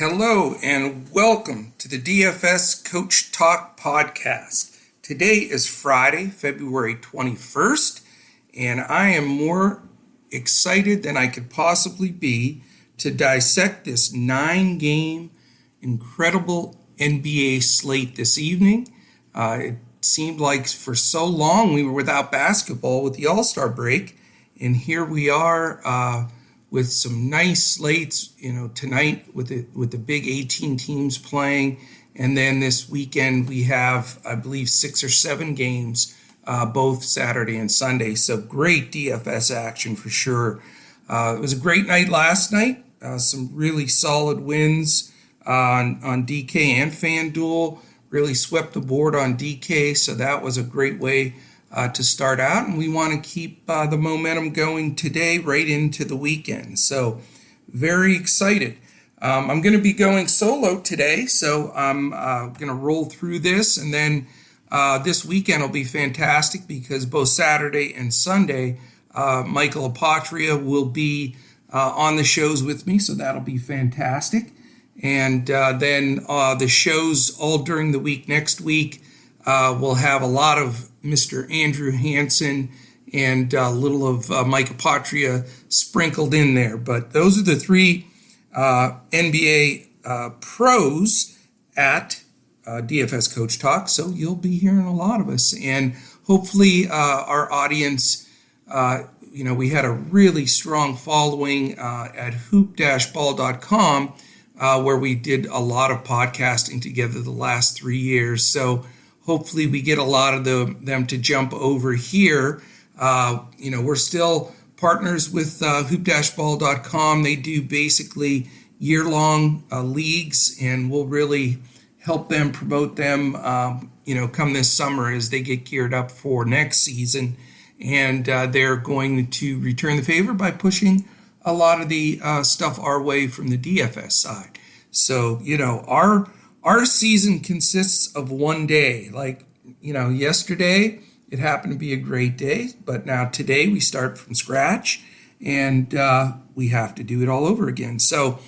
Hello and welcome to the DFS Coach Talk podcast. Today is Friday, February 21st, and I am more excited than I could possibly be to dissect this 9-game incredible NBA slate this evening. It seemed like for so long we were without basketball with the All-Star break, and here we are with some nice slates, tonight with the big 18 teams playing. And then this weekend we have, I believe, 6 or 7 games, both Saturday and Sunday. So great DFS action for sure. It was a great night last night. Some really solid wins on DK and FanDuel. Really swept the board on DK, so that was a great way to start out, and we want to keep the momentum going today right into the weekend. So very excited. I'm going to be going solo today, so I'm going to roll through this, and then this weekend will be fantastic because both Saturday and Sunday, Michael Apotria will be on the shows with me, so that'll be fantastic. And then the shows all during the week next week, we'll have a lot of Mr. Andrew Hansen and a little of Mike Apotria sprinkled in there. But those are the 3 NBA pros at DFS Coach Talk. So you'll be hearing a lot of us. And hopefully our audience, we had a really strong following at hoop-ball.com where we did a lot of podcasting together the last 3 years. So hopefully we get a lot of them to jump over here. We're still partners with hoop-ball.com. They do basically year-long leagues, and we'll really help them promote them, come this summer as they get geared up for next season. And they're going to return the favor by pushing a lot of the stuff our way from the DFS side. So, our season consists of one day. Like, yesterday it happened to be a great day, but now today we start from scratch and we have to do it all over again. So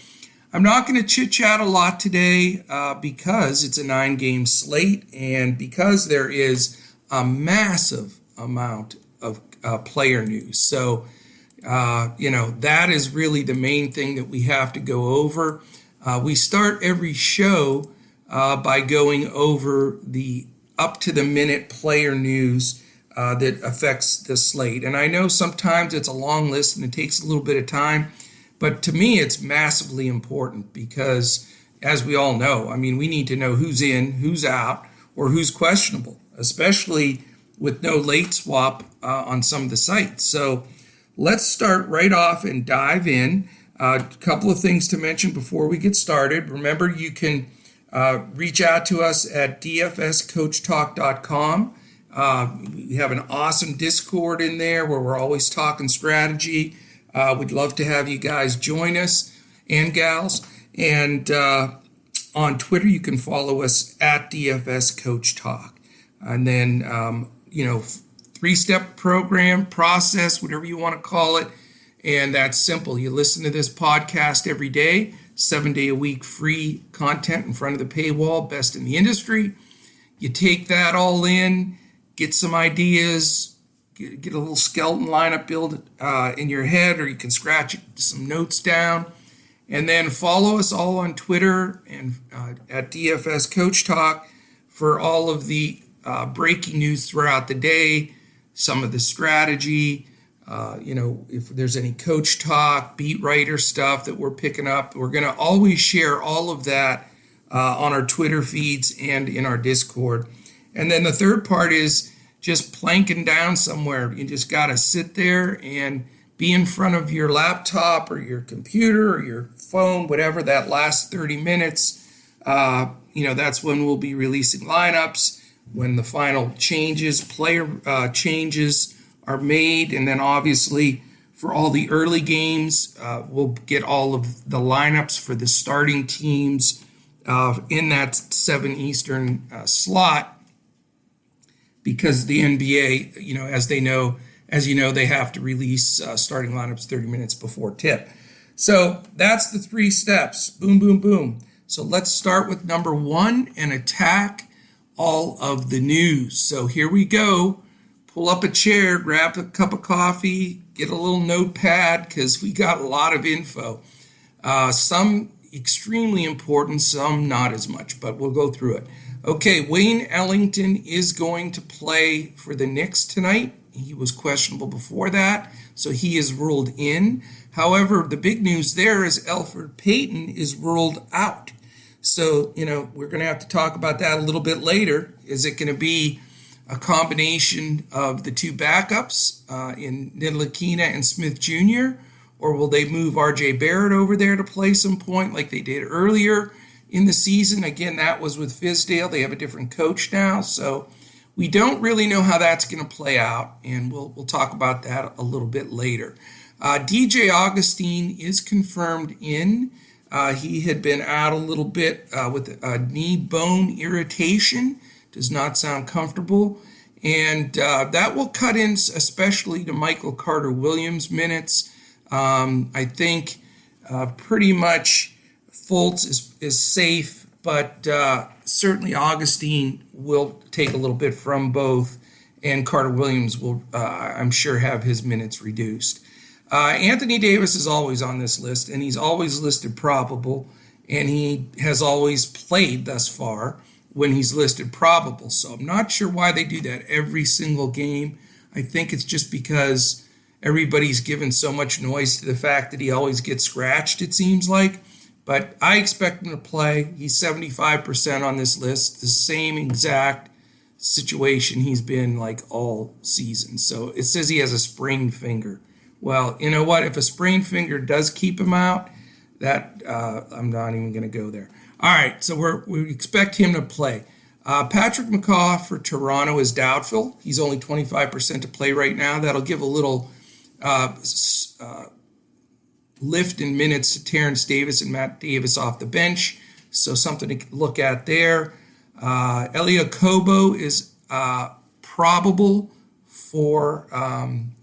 I'm not going to chit-chat a lot today because it's a 9-game slate and because there is a massive amount of player news. So, that is really the main thing that we have to go over. We start every show by going over the up-to-the-minute player news that affects the slate. And I know sometimes it's a long list and it takes a little bit of time, but to me it's massively important because, as we all know, we need to know who's in, who's out, or who's questionable, especially with no late swap on some of the sites. So let's start right off and dive in. A couple of things to mention before we get started. Remember, you can reach out to us at dfscoachtalk.com. We have an awesome Discord in there where we're always talking strategy. We'd love to have you guys join us and gals. And on Twitter, you can follow us at DFSCoachTalk. And then, 3-step program, process, whatever you want to call it. And that's simple. You listen to this podcast every day, 7-day-a-week free content in front of the paywall, best in the industry. You take that all in, get some ideas, get a little skeleton lineup build in your head, or you can scratch some notes down. And then follow us all on Twitter and at DFS Coach Talk for all of the breaking news throughout the day, some of the strategy, if there's any coach talk, beat writer stuff that we're picking up. We're going to always share all of that on our Twitter feeds and in our Discord. And then the third part is just planking down somewhere. You just got to sit there and be in front of your laptop or your computer or your phone, whatever, that last 30 minutes. That's when we'll be releasing lineups, when the final player changes are made. And then obviously for all the early games, we'll get all of the lineups for the starting teams in that 7 Eastern slot, because the NBA, as you know, they have to release starting lineups 30 minutes before tip. So that's the 3 steps. Boom, boom, boom. So let's start with number 1 and attack all of the news. So here we go. Pull up a chair, grab a cup of coffee, get a little notepad because we got a lot of info. Some extremely important, some not as much, but we'll go through it. Okay, Wayne Ellington is going to play for the Knicks tonight. He was questionable before that, so he is ruled in. However, the big news there is Elfrid Payton is ruled out. So, we're going to have to talk about that a little bit later. Is it going to be a combination of the 2 backups in Ntilikina and Smith Jr., or will they move R.J. Barrett over there to play some point like they did earlier in the season? Again, that was with Fizdale. They have a different coach now, so we don't really know how that's going to play out, and we'll talk about that a little bit later. DJ Augustine is confirmed in. He had been out a little bit with a knee bone irritation. Does not sound comfortable. And that will cut in especially to Michael Carter-Williams' minutes. I think pretty much Fultz is safe, but certainly Augustine will take a little bit from both, and Carter-Williams will, I'm sure, have his minutes reduced. Anthony Davis is always on this list, and he's always listed probable, and he has always played thus far when he's listed probable. So I'm not sure why they do that every single game. I think it's just because everybody's given so much noise to the fact that he always gets scratched, it seems like. But I expect him to play. He's 75% on this list, the same exact situation he's been like all season. So it says he has a sprained finger. Well, you know what? If a sprained finger does keep him out, that I'm not even going to go there. All right, so we expect him to play. Patrick McCaw for Toronto is doubtful. He's only 25% to play right now. That'll give a little lift in minutes to Terrence Davis and Matt Davis off the bench, so something to look at there. Elia Kobo is probable for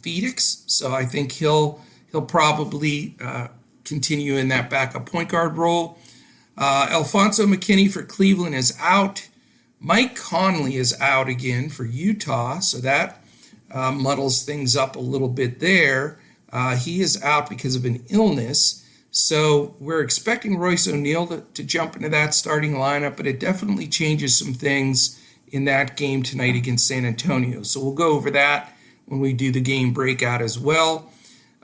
Phoenix, so I think he'll probably continue in that backup point guard role. Alfonso McKinney for Cleveland is out. Mike Conley is out again for Utah, so that muddles things up a little bit there. He is out because of an illness, so we're expecting Royce O'Neal to jump into that starting lineup, but it definitely changes some things in that game tonight against San Antonio. So we'll go over that when we do the game breakout as well.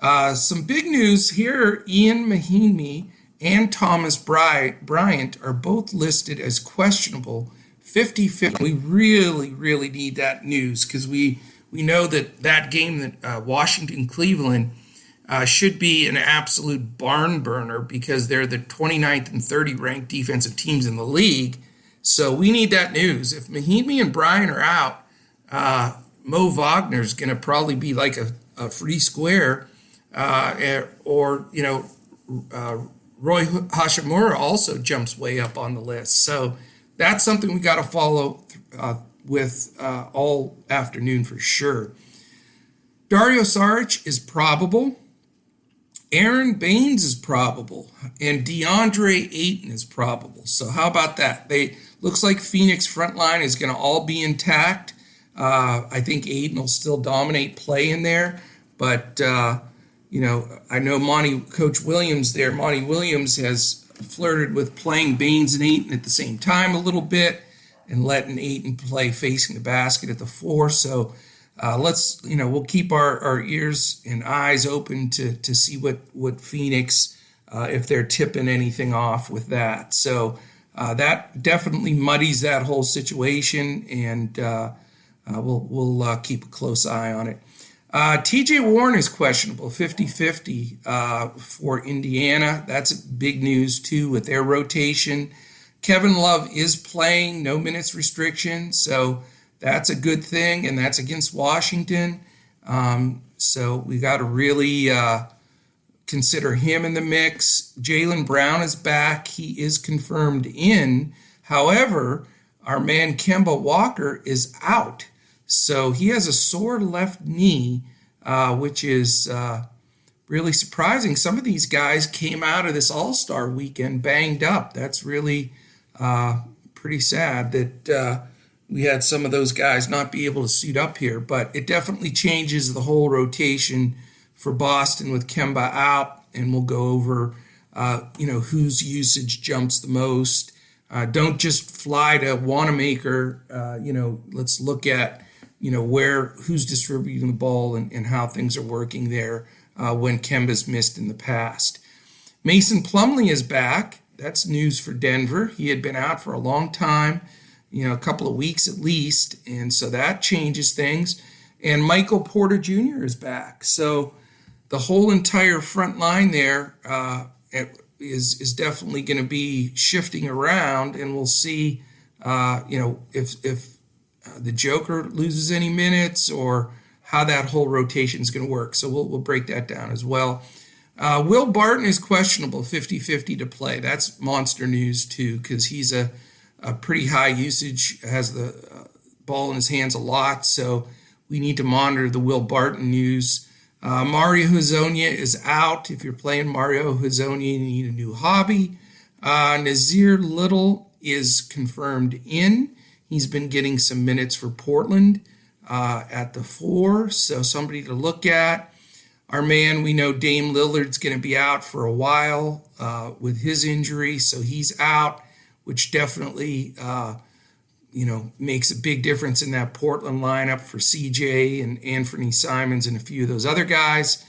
Some big news here, Ian Mahinmi and Thomas Bryant are both listed as questionable, 50-50. We really, really need that news because we know that game that Washington-Cleveland should be an absolute barn burner because they're the 29th and 30th ranked defensive teams in the league. So we need that news. If Mahinmi and Bryant are out, Mo Wagner's going to probably be like a free square, or Roy Hashimura also jumps way up on the list. So that's something we got to follow with all afternoon for sure. Dario Saric is probable. Aaron Baines is probable. And DeAndre Ayton is probable. So how about that? Looks like Phoenix front line is going to all be intact. I think Ayton will still dominate play in there. But, I know Coach Williams there, Monty Williams has flirted with playing Baines and Ayton at the same time a little bit and letting Ayton play facing the basket at the 4. So we'll keep our ears and eyes open to see what Phoenix, if they're tipping anything off with that. So that definitely muddies that whole situation, and we'll keep a close eye on it. TJ Warren is questionable, 50-50 for Indiana. That's big news, too, with their rotation. Kevin Love is playing, no minutes restriction, so that's a good thing, and that's against Washington. So we got to really consider him in the mix. Jaylen Brown is back. He is confirmed in. However, our man Kemba Walker is out. So he has a sore left knee, which is really surprising. Some of these guys came out of this All-Star weekend banged up. That's really pretty sad that we had some of those guys not be able to suit up here. But it definitely changes the whole rotation for Boston with Kemba out, and we'll go over whose usage jumps the most. Don't just fly to Wanamaker. Let's look at who's distributing the ball and how things are working there when Kemba's missed in the past. Mason Plumlee is back. That's news for Denver. He had been out for a long time, a couple of weeks at least, and so that changes things. And Michael Porter Jr. is back. So the whole entire front line there is definitely going to be shifting around, and we'll see, if the Joker loses any minutes or how that whole rotation is going to work. So we'll break that down as well. Will Barton is questionable, 50-50 to play. That's monster news too, because he's a pretty high usage, has the ball in his hands a lot. So we need to monitor the Will Barton news. Mario Hezonja is out. If you're playing Mario Hezonja, you need a new hobby. Nazir Little is confirmed in. He's been getting some minutes for Portland at the 4, so somebody to look at. Our man, we know Dame Lillard's going to be out for a while with his injury, so he's out, which definitely makes a big difference in that Portland lineup for CJ and Anthony Simons and a few of those other guys.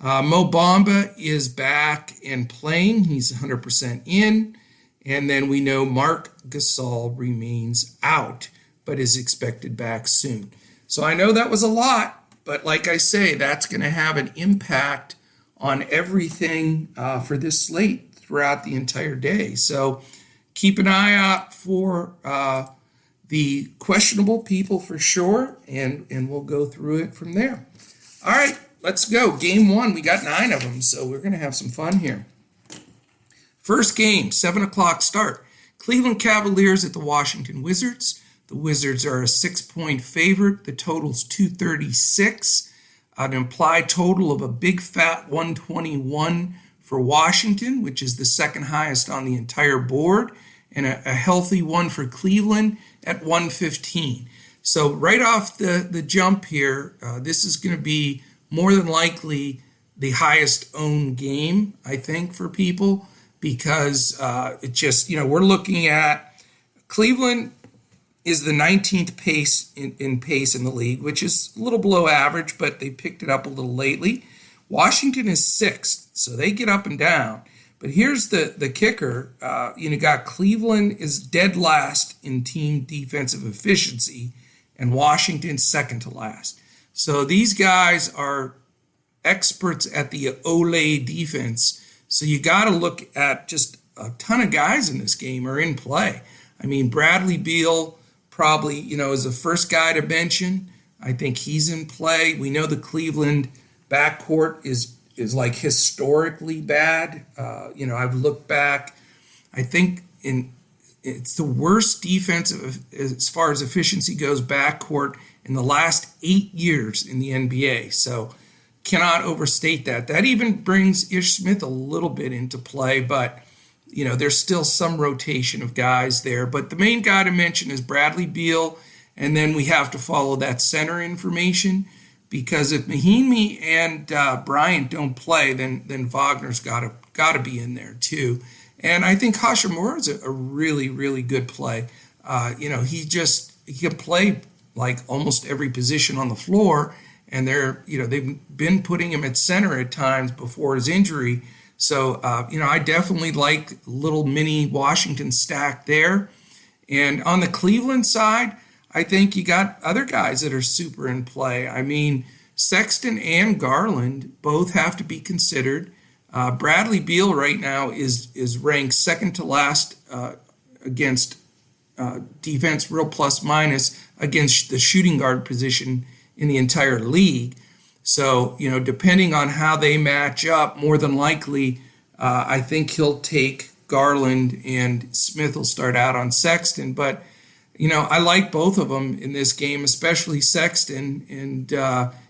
Mo Bamba is back and playing. He's 100% in. And then we know Marc Gasol remains out, but is expected back soon. So I know that was a lot, but like I say, that's going to have an impact on everything for this slate throughout the entire day. So keep an eye out for the questionable people for sure, and we'll go through it from there. All right, let's go. Game 1, we got 9 of them, so we're going to have some fun here. First game, 7 o'clock start. Cleveland Cavaliers at the Washington Wizards. The Wizards are a 6-point favorite. The total's 236. An implied total of a big fat 121 for Washington, which is the second highest on the entire board, and a healthy one for Cleveland at 115. So right off the jump here, this is going to be more than likely the highest owned game, I think, for people, because it just, we're looking at Cleveland is the 19th pace in pace in the league, which is a little below average, but they picked it up a little lately. Washington is 6th, so they get up and down. But here's the kicker. Got Cleveland is dead last in team defensive efficiency, and Washington second to last. So these guys are experts at the Ole defense. So you got to look at just a ton of guys in this game are in play. I mean, Bradley Beal probably, is the first guy to mention. I think he's in play. We know the Cleveland backcourt is like historically bad. I've looked back. I think it's the worst defensive as far as efficiency goes backcourt in the last 8 years in the NBA. So cannot overstate that. That even brings Ish Smith a little bit into play, but there's still some rotation of guys there. But the main guy to mention is Bradley Beal, and then we have to follow that center information, because if Mahinmi and Bryant don't play, then Wagner's got to be in there too. And I think Hachimura is a really, really good play. He can play like almost every position on the floor, and they've been putting him at center at times before his injury. So, I definitely like little mini Washington stack there. And on the Cleveland side, I think you got other guys that are super in play. I mean, Sexton and Garland both have to be considered. Bradley Beal right now is ranked second to last against defense, real plus minus, against the shooting guard position in the entire league. So, depending on how they match up, more than likely, I think he'll take Garland and Smith will start out on Sexton. But, I like both of them in this game, especially Sexton, and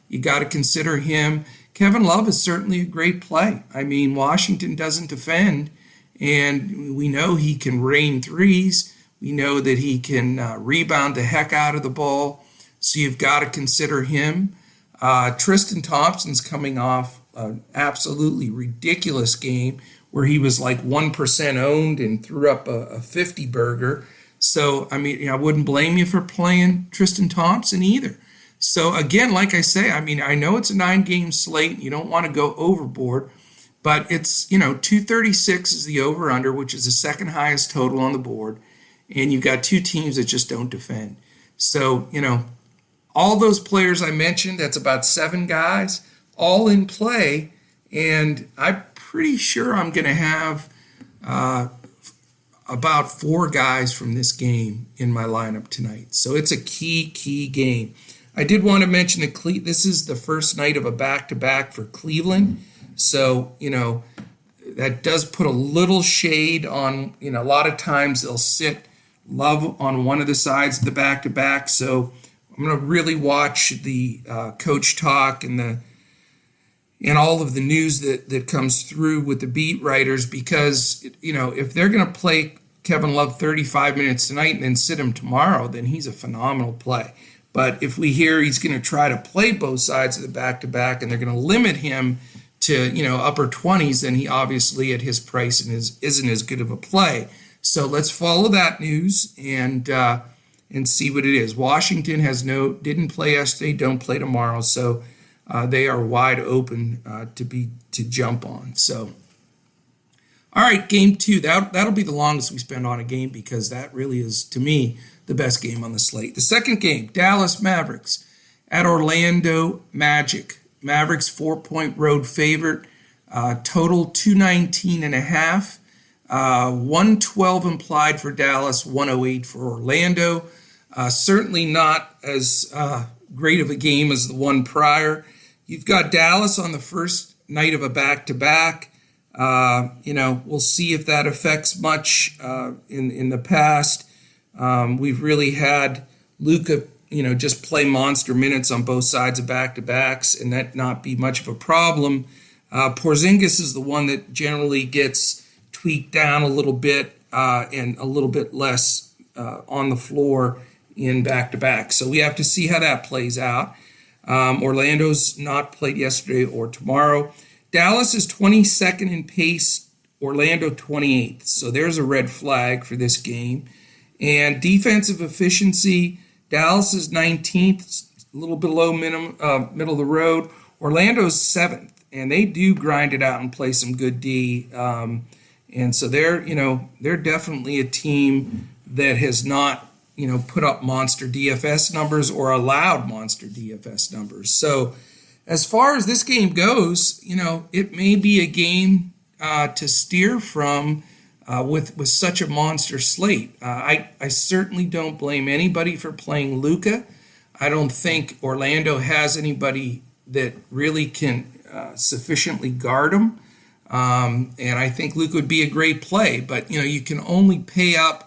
you got to consider him. Kevin Love is certainly a great play. I mean, Washington doesn't defend, and we know he can rain threes. We know that he can rebound the heck out of the ball, so you've got to consider him. Tristan Thompson's coming off an absolutely ridiculous game where he was like 1% owned and threw up a 50 burger. So, I mean, I wouldn't blame you for playing Tristan Thompson either. So, again, like I say, I mean, I know it's a 9-game slate. You don't want to go overboard, but it's, 236 is the over-under, which is the second highest total on the board. And you've got two teams that just don't defend. So, all those players I mentioned, that's about 7 guys, all in play. And I'm pretty sure I'm going to have about 4 guys from this game in my lineup tonight. So it's a key game. I did want to mention that this is the first night of a back-to-back for Cleveland. So, that does put a little shade on, a lot of times they'll sit Love on one of the sides of the back-to-back. So I'm going to really watch the coach talk and all of the news that comes through with the beat writers, because, if they're going to play Kevin Love 35 minutes tonight and then sit him tomorrow, then he's a phenomenal play. But if we hear he's going to try to play both sides of the back-to-back and they're going to limit him to, upper 20s, then he obviously at his price isn't as good of a play. So let's follow that news and see what it is. Washington didn't play yesterday, don't play tomorrow, so they are wide open to jump on. So, all right, game 2. That'll be the longest we spend on a game, because that really is, to me, the best game on the slate. The second game, Dallas Mavericks at Orlando Magic. Mavericks 4-point road favorite, total 219.5. 112 implied for Dallas, 108 for Orlando. Certainly not as great of a game as the one prior. You've got Dallas on the first night of a back-to-back. We'll see if that affects much in the past. We've really had Luka, just play monster minutes on both sides of back-to-backs, and that not be much of a problem. Porzingis is the one that generally gets tweaked down a little bit and a little bit less on the floor in back-to-back. So we have to see how that plays out. Orlando's not played yesterday or tomorrow. Dallas is 22nd in pace, Orlando 28th. So there's a red flag for this game. And defensive efficiency, Dallas is 19th, a little below middle of the road. Orlando's 7th, and they do grind it out and play some good D. And so they're definitely a team that has not, put up monster DFS numbers or allowed monster DFS numbers. So as far as this game goes, it may be a game to steer from with such a monster slate. I certainly don't blame anybody for playing Luka. I don't think Orlando has anybody that really can sufficiently guard him. And I think Luka would be a great play, but you can only pay up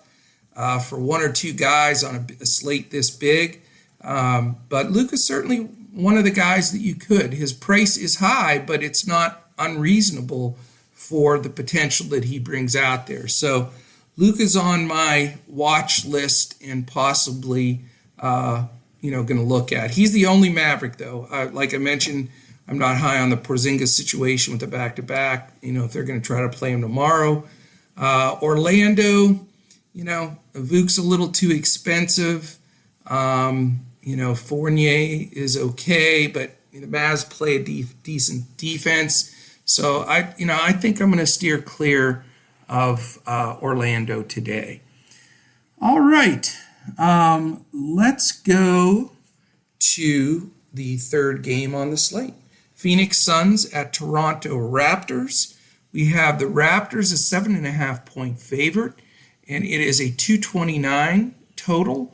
for 1 or 2 guys on a slate this big. But Luka's certainly one of the guys that you could. His price is high, but it's not unreasonable for the potential that he brings out there. So Luka's on my watch list and possibly going to look at. He's the only Maverick, though. Like I mentioned, I'm not high on the Porzingis situation with the back-to-back, if they're going to try to play him tomorrow. Orlando, Vuk's a little too expensive. Fournier is okay, but the Mavs play a decent defense. So I think I'm going to steer clear of Orlando today. All right, let's go to the third game on the slate. Phoenix Suns at Toronto Raptors. We have the Raptors a 7.5-point favorite, and it is a 229 total.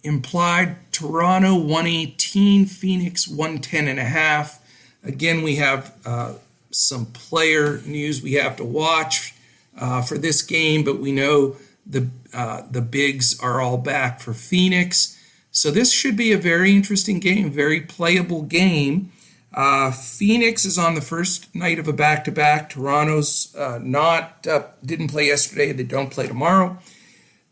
Implied Toronto 118, Phoenix 110.5. Again, we have some player news we have to watch for this game, but we know the bigs are all back for Phoenix. So this should be a very interesting game, very playable game. Phoenix is on the first night of a back-to-back. Toronto's didn't play yesterday. They don't play tomorrow.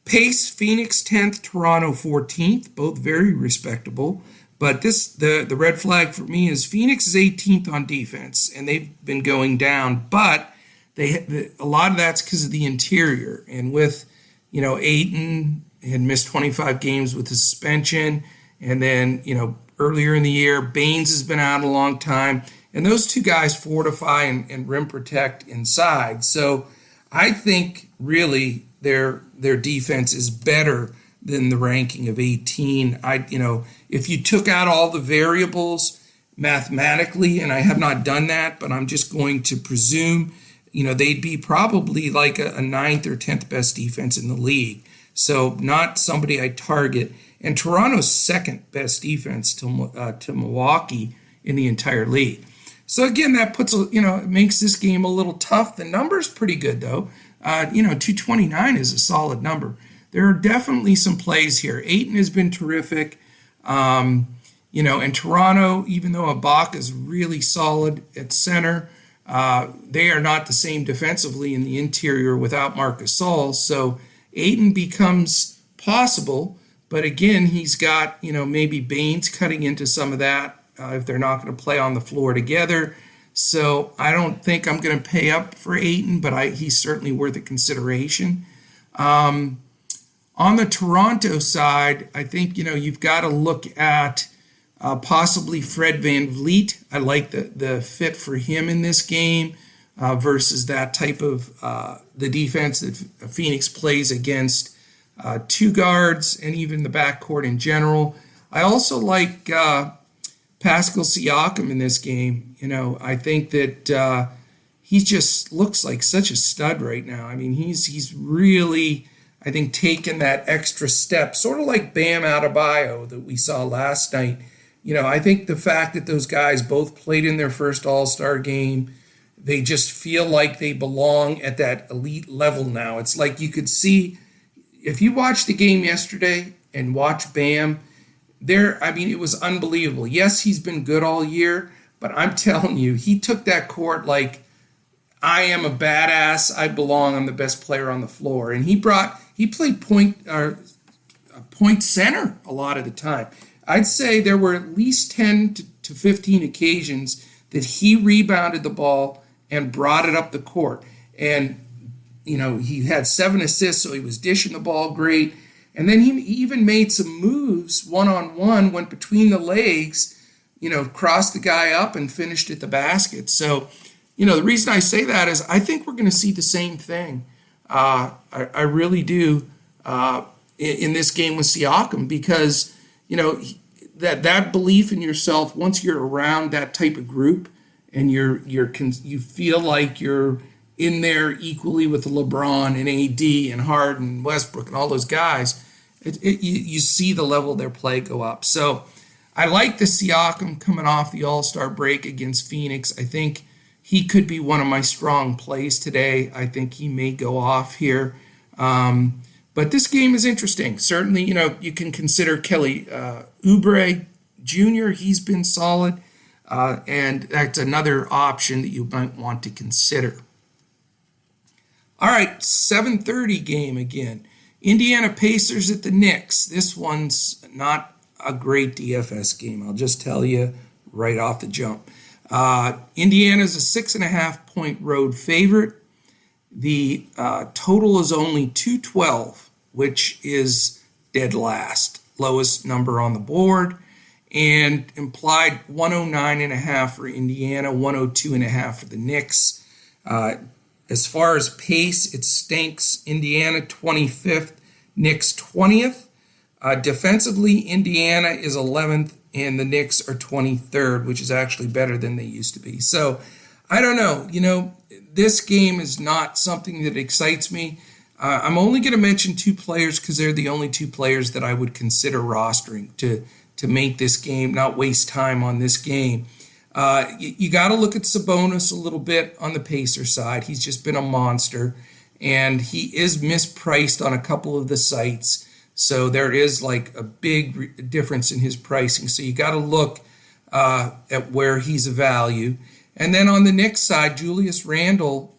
Pace, Phoenix 10th, Toronto 14th, both very respectable. But the red flag for me is Phoenix is 18th on defense, and they've been going down. But a lot of that's because of the interior. And with, Ayton had missed 25 games with a suspension. And then, earlier in the year, Baines has been out a long time. And those two guys fortify and rim protect inside. So I think really their defense is better than the ranking of 18. If you took out all the variables mathematically, and I have not done that, but I'm just going to presume, they'd be probably like a 9th or 10th best defense in the league. So not somebody I target. And Toronto's second best defense to Milwaukee in the entire league. So again, that puts, it makes this game a little tough. The number's pretty good though. 229 is a solid number. There are definitely some plays here. Ayton has been terrific. And Toronto, even though Ibaka is really solid at center, they are not the same defensively in the interior without Marc Gasol. So Ayton becomes possible, but again, he's got, maybe Baines cutting into some of that if they're not going to play on the floor together. So I don't think I'm going to pay up for Ayton, but he's certainly worth a consideration. On the Toronto side, I think, you've got to look at possibly Fred VanVleet. I like the fit for him in this game versus that type of the defense that Phoenix plays against two guards and even the backcourt in general. I also like Pascal Siakam in this game. I think that he just looks like such a stud right now. I mean, he's really, I think, taken that extra step, sort of like Bam Adebayo that we saw last night. I think the fact that those guys both played in their first All-Star game, they just feel like they belong at that elite level now. It's like you could see, if you watched the game yesterday and watch Bam, it was unbelievable. Yes, he's been good all year, but I'm telling you, he took that court like, I am a badass, I belong, I'm the best player on the floor. And he played point center a lot of the time. I'd say there were at least 10 to 15 occasions that he rebounded the ball and brought it up the court. And, he had 7 assists, so he was dishing the ball great. And then he even made some moves one-on-one, went between the legs, crossed the guy up and finished at the basket. So, the reason I say that is I think we're going to see the same thing. I really do in this game with Siakam because, that belief in yourself, once you're around that type of group and you feel like you're in there equally with LeBron and AD and Harden, Westbrook and all those guys, you see the level of their play go up. So I like the Siakam coming off the All-Star break against Phoenix. I think he could be one of my strong plays today. I think he may go off here. But this game is interesting. Certainly, you can consider Kelly Oubre Jr. He's been solid. And that's another option that you might want to consider. All right, 7:30 game again. Indiana Pacers at the Knicks. This one's not a great DFS game. I'll just tell you right off the jump. Indiana's a 6.5 point road favorite. The total is only 212, which is dead last, lowest number on the board, and implied 109.5 for Indiana, 102.5 for the Knicks. As far as pace, it stinks. Indiana 25th, Knicks 20th. Defensively, Indiana is 11th, and the Knicks are 23rd, which is actually better than they used to be. So I don't know. This game is not something that excites me. I'm only going to mention two players because they're the only two players that I would consider rostering to make this game, not waste time on this game. You got to look at Sabonis a little bit on the Pacer side. He's just been a monster, and he is mispriced on a couple of the sites. So there is like a big difference in his pricing. So you got to look at where he's a value. And then on the Knicks side, Julius Randle,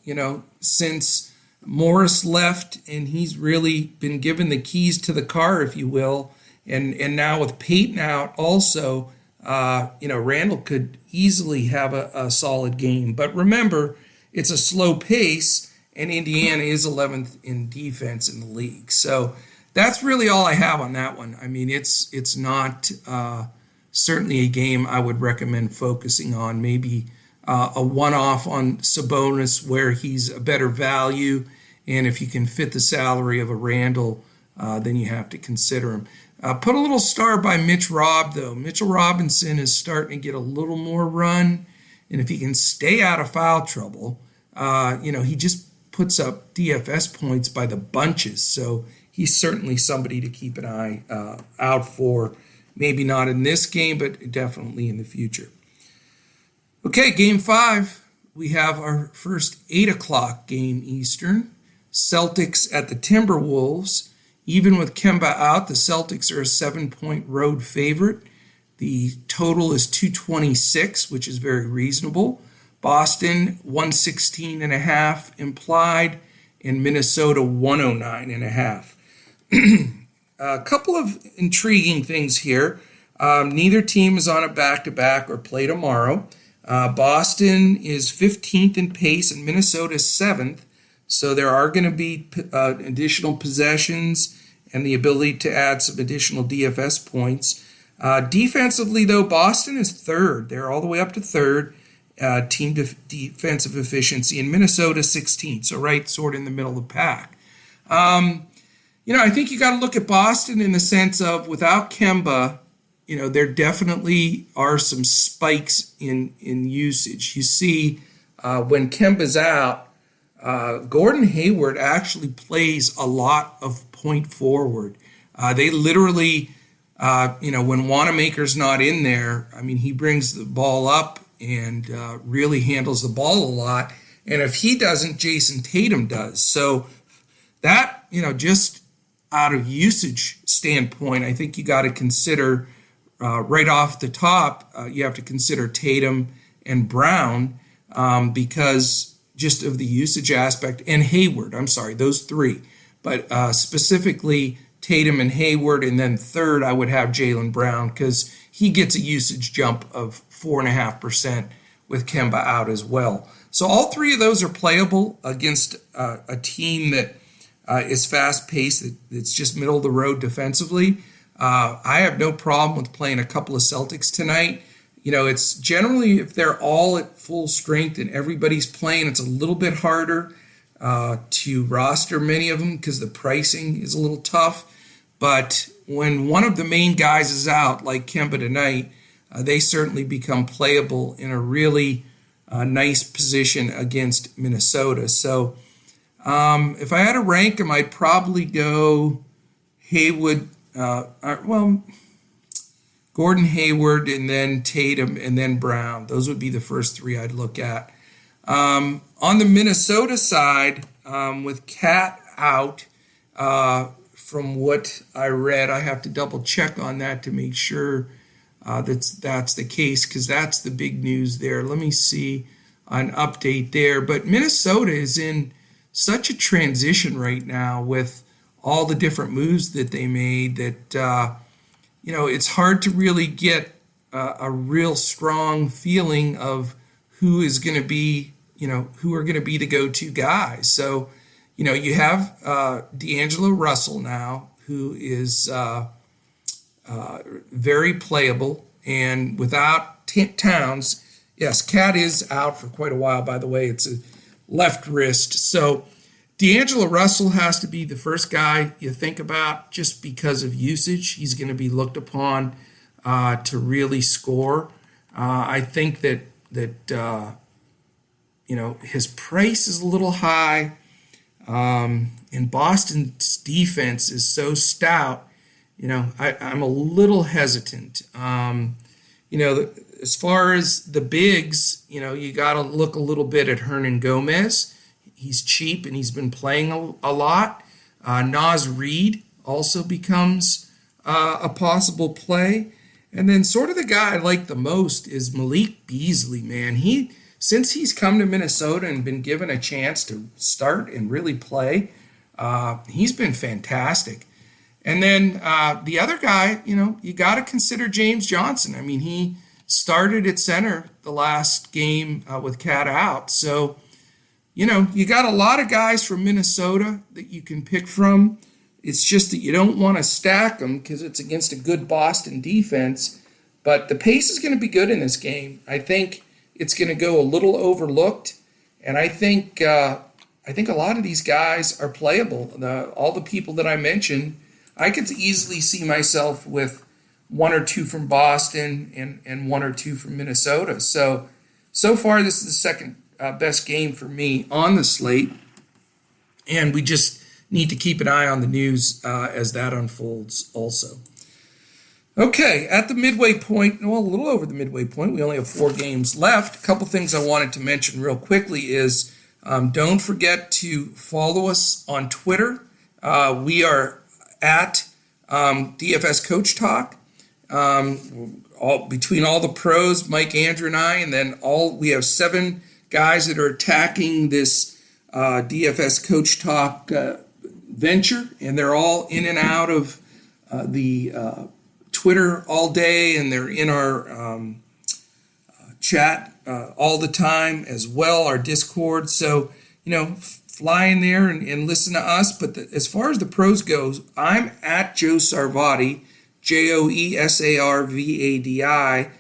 since Morris left and he's really been given the keys to the car, if you will, and now with Peyton out also, Randle could easily have a solid game. But remember, it's a slow pace, and Indiana is 11th in defense in the league. So that's really all I have on that one. I mean, it's not certainly a game I would recommend focusing on. Maybe a one-off on Sabonis where he's a better value, and if you can fit the salary of a Randle, then you have to consider him. Put a little star by Mitch Robb, though. Mitchell Robinson is starting to get a little more run, and if he can stay out of foul trouble, he just puts up DFS points by the bunches, so he's certainly somebody to keep an eye out for. Maybe not in this game, but definitely in the future. Okay, Game 5. We have our first 8 o'clock game Eastern. Celtics at the Timberwolves. Even with Kemba out, the Celtics are a 7-point road favorite. The total is 226, which is very reasonable. Boston, 116.5 implied, and Minnesota, 109.5. A couple of intriguing things here. Neither team is on a back-to-back or play tomorrow. Boston is 15th in pace and Minnesota is 7th. So there are going to be additional possessions and the ability to add some additional DFS points. Defensively, though, Boston is 3rd. They're all the way up to 3rd team defensive efficiency, and Minnesota 16th. So right sort of in the middle of the pack. I think you got to look at Boston in the sense of without Kemba, there definitely are some spikes in usage. You see, when Kemba's out, Gordon Hayward actually plays a lot of point forward. They literally, when Wanamaker's not in there, I mean, he brings the ball up and really handles the ball a lot. And if he doesn't, Jason Tatum does. So that, just out of usage standpoint, I think you got to consider right off the top, you have to consider Tatum and Brown because just of the usage aspect, and Hayward, I'm sorry, those three. But specifically Tatum and Hayward, and then third I would have Jaylen Brown because he gets a usage jump of 4.5% with Kemba out as well. So all three of those are playable against a team that is fast-paced, that's just middle of the road defensively. I have no problem with playing a couple of Celtics tonight. It's generally, if they're all at full strength and everybody's playing, it's a little bit harder to roster many of them because the pricing is a little tough. But when one of the main guys is out, like Kemba tonight, they certainly become playable in a really nice position against Minnesota. So if I had to rank them, I'd probably go Haywood, Gordon Hayward, and then Tatum, and then Brown. Those would be the first three I'd look at. On the Minnesota side, with Cat out, from what I read, I have to double check on that to make sure that's the case, because that's the big news there. Let me see an update there. But Minnesota is in such a transition right now with all the different moves that they made that it's hard to really get a real strong feeling of who is going to be, who are going to be the go-to guys. So, you have D'Angelo Russell now, who is very playable, and without Towns, yes, Cat is out for quite a while, by the way. It's a left wrist. So D'Angelo Russell has to be the first guy you think about just because of usage. He's going to be looked upon to really score. I think that his price is a little high, and Boston's defense is so stout. I'm a little hesitant. As far as the bigs, you got to look a little bit at Hernan Gomez. He's cheap and he's been playing a lot. Naz Reid also becomes a possible play. And then sort of the guy I like the most is Malik Beasley, man. Since he's come to Minnesota and been given a chance to start and really play, he's been fantastic. And then the other guy, you got to consider James Johnson. I mean, he started at center the last game with Cat out. So, you got a lot of guys from Minnesota that you can pick from. It's just that you don't want to stack them because it's against a good Boston defense. But the pace is going to be good in this game. I think it's going to go a little overlooked, and I think a lot of these guys are playable. All the people that I mentioned, I could easily see myself with one or two from Boston and one or two from Minnesota. So far, this is the second best game for me on the slate, and we just need to keep an eye on the news as that unfolds also. Okay, at the midway point, well, a little over the midway point, we only have 4 games left. A couple things I wanted to mention real quickly is don't forget to follow us on Twitter. We are at DFSCoachTalk. Between all the pros, Mike, Andrew, and I, and then we have 7 guys that are attacking this DFS Coach Talk venture, and they're all in and out of the Twitter all day, and they're in our chat all the time as well, our Discord. So, fly in there and listen to us. But as far as the pros goes, I'm at Joe Sarvadi, JoeSarvadi.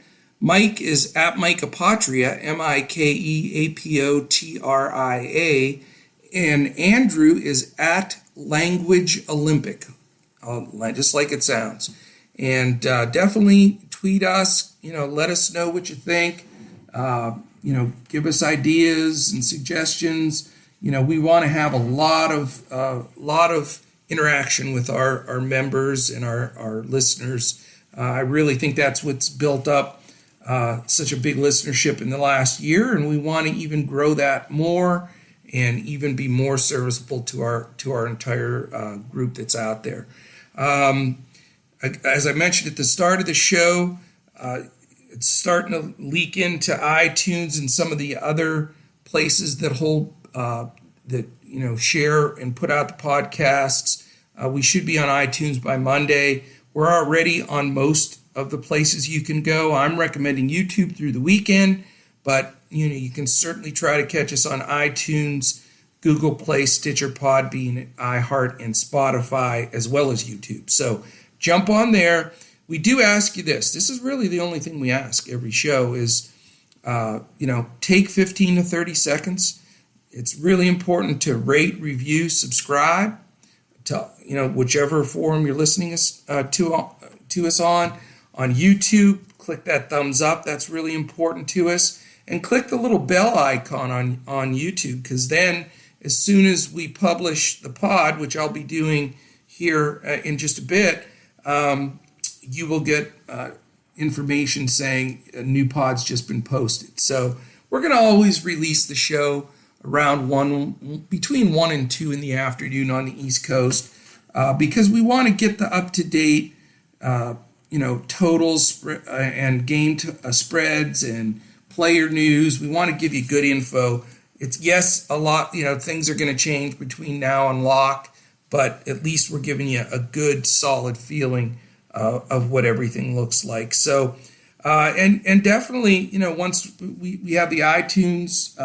Mike is at Mike Apotria, Mikeapotria, and Andrew is at Language Olympic, just like it sounds. And definitely tweet us, let us know what you think, give us ideas and suggestions. We want to have a lot of interaction with our members and our listeners. I really think that's what's built up such a big listenership in the last year, and we want to even grow that more and even be more serviceable to our entire group that's out there. As I mentioned at the start of the show, it's starting to leak into iTunes and some of the other places that share and put out the podcasts. We should be on iTunes by Monday. We're already on most of the places you can go. I'm recommending YouTube through the weekend, but you can certainly try to catch us on iTunes, Google Play, Stitcher, Podbean, iHeart, and Spotify, as well as YouTube. So jump on there. We do ask you this. This is really the only thing we ask every show is, take 15 to 30 seconds. It's really important to rate, review, subscribe to, whichever forum you're listening to us on. On YouTube, click that thumbs up. That's really important to us. And click the little bell icon on YouTube, because then as soon as we publish the pod, which I'll be doing here in just a bit, you will get information saying a new pod's just been posted. So we're going to always release the show around between 1 and 2 in the afternoon on the East Coast, because we want to get the up-to-date, totals and game spreads and player news. We want to give you good info. It's, yes, a lot, things are going to change between now and lock, but at least we're giving you a good, solid feeling of what everything looks like. So, and definitely, once we have the iTunes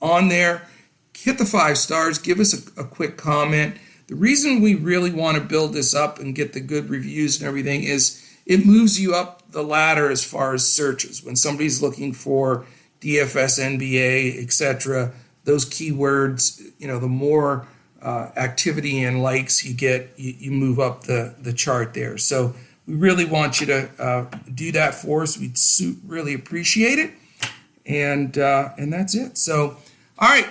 on there, hit the 5 stars, give us a quick comment. The reason we really want to build this up and get the good reviews and everything is it moves you up the ladder as far as searches. When somebody's looking for DFS, NBA, etc., those keywords, the more activity and likes you get, you move up the chart there. So we really want you to do that for us. We'd really appreciate it. And that's it. So, all right.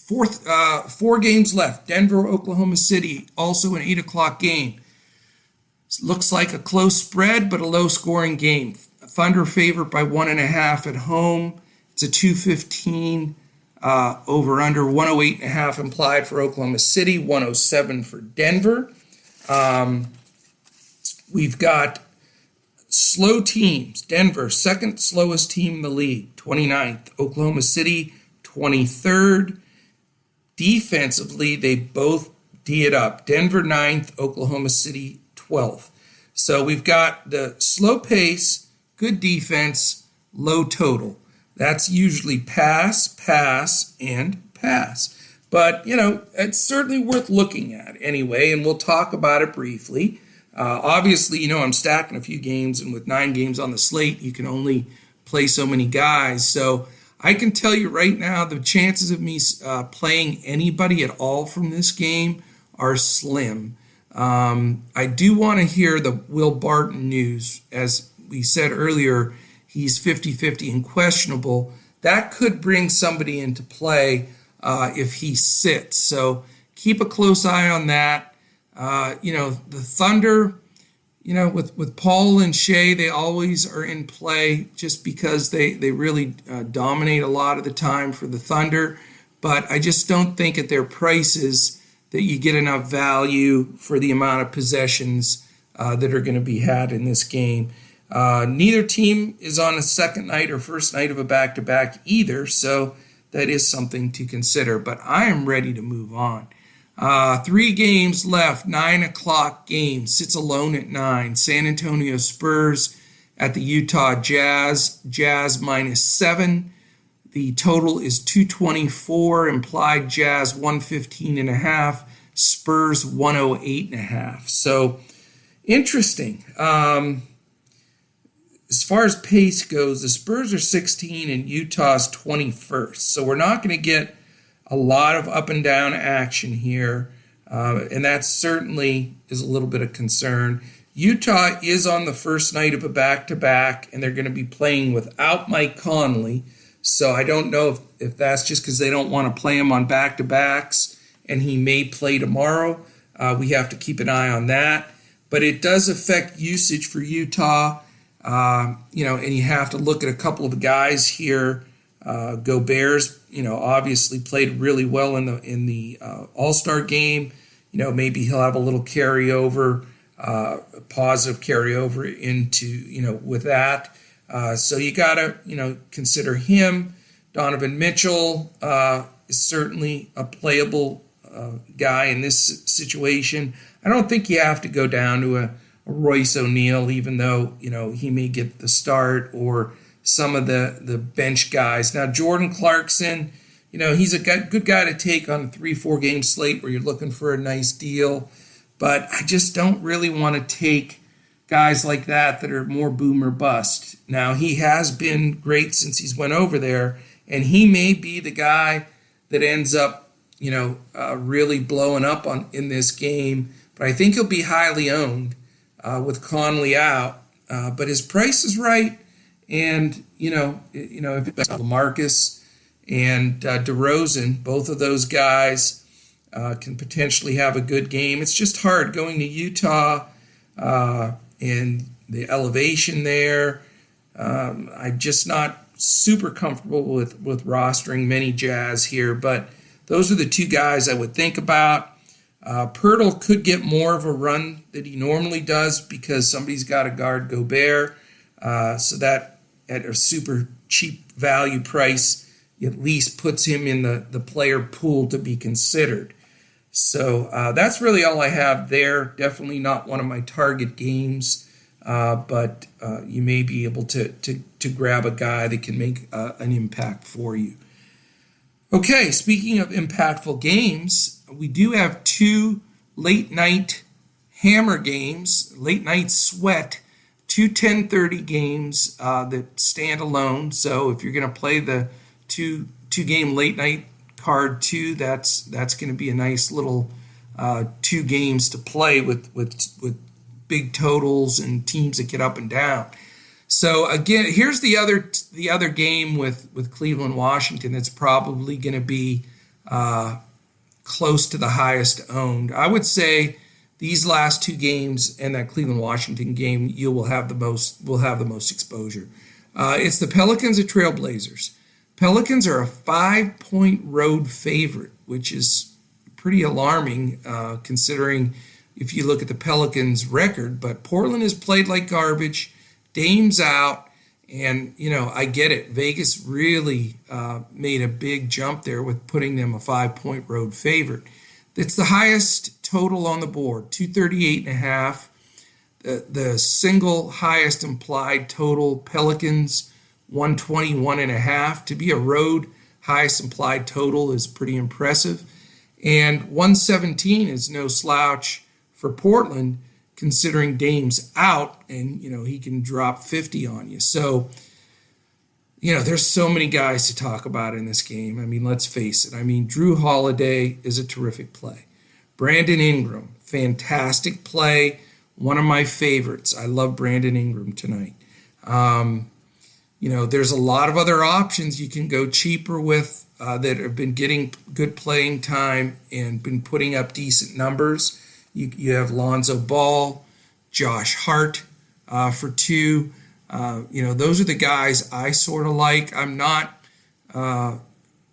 4 games left. Denver, Oklahoma City, also an 8 o'clock game. Looks like a close spread, but a low-scoring game. Thunder favored by 1.5 at home. It's a 215 over/under, 108.5 implied for Oklahoma City, 107 for Denver. We've got Slow teams. Denver, second slowest team in the league, 29th. Oklahoma City, 23rd. Defensively, they both D it up. Denver, 9th. Oklahoma City, 12th. So we've got the slow pace, good defense, low total. That's usually pass, pass, and pass. But, it's certainly worth looking at anyway, and we'll talk about it briefly. Obviously, I'm stacking a few games, and with 9 games on the slate, you can only play so many guys. So I can tell you right now, the chances of me playing anybody at all from this game are slim. I do want to hear the Will Barton news. As we said earlier, he's 50-50 and questionable. That could bring somebody into play if he sits. So keep a close eye on that. The Thunder, with Paul and Shea, they always are in play just because they really dominate a lot of the time for the Thunder. But I just don't think at their prices that you get enough value for the amount of possessions that are going to be had in this game. Neither team is on a second night or first night of a back-to-back either, so that is something to consider. But I am ready to move on. 3 games left, 9 o'clock game, sits alone at 9. San Antonio Spurs at the Utah Jazz, Jazz -7. The total is 224, implied Jazz 115.5, Spurs 108.5. So interesting. As far as pace goes, the Spurs are 16 and Utah's 21st. So we're not going to get a lot of up and down action here. And that certainly is a little bit of concern. Utah is on the first night of a back-to-back, and they're going to be playing without Mike Conley. So I don't know if that's just because they don't want to play him on back-to-backs, and he may play tomorrow. We have to keep an eye on that. But it does affect usage for Utah. And you have to look at a couple of guys here. Gobert's, obviously played really well in the All-Star game. Maybe he'll have a little carryover, positive carryover into, with that. So you got to, consider him. Donovan Mitchell is certainly a playable guy in this situation. I don't think you have to go down to a Royce O'Neal, even though, he may get the start, or some of the bench guys. Now, Jordan Clarkson, he's a good guy to take on a 3-4 game slate where you're looking for a nice deal. But I just don't really want to take guys like that are more boom or bust. Now, he has been great since he's went over there, and he may be the guy that ends up, really blowing up in this game. But I think he'll be highly owned with Conley out. But his price is right. And, if it's LaMarcus and DeRozan, both of those guys can potentially have a good game. It's just hard going to Utah and the elevation there. I'm just not super comfortable with rostering many Jazz here, but those are the 2 guys I would think about. Pirtle could get more of a run that he normally does because somebody's got to guard Gobert. So that at a super cheap value price at least puts him in the player pool to be considered. So that's really all I have there. Definitely not one of my target games, but you may be able to grab a guy that can make an impact for you. Okay, speaking of impactful games, we do have 2 late night hammer games, late night sweat, 2 10:30 games that stand alone. So if you're going to play the two game late night card too, that's going to be a nice little 2 games to play with big totals and teams that get up and down. So again, here's the other game with Cleveland Washington that's probably going to be close to the highest owned. I would say these last 2 games and that Cleveland Washington game, you will have the most exposure. It's the Pelicans at Trailblazers. Pelicans are a 5-point road favorite, which is pretty alarming considering if you look at the Pelicans' record. But Portland has played like garbage. Dame's out, and, I get it. Vegas really made a big jump there with putting them a 5-point road favorite. It's the highest total on the board, 238.5. The single highest implied total, Pelicans, 121.5. To be a road highest implied total is pretty impressive. And 117 is no slouch for Portland, considering Dame's out and, he can drop 50 on you. So, there's so many guys to talk about in this game. I mean, let's face it. I mean, Drew Holiday is a terrific play. Brandon Ingram, fantastic play. One of my favorites. I love Brandon Ingram tonight. There's a lot of other options you can go cheaper with that have been getting good playing time and been putting up decent numbers. You have Lonzo Ball, Josh Hart for 2. Those are the guys I sort of like. I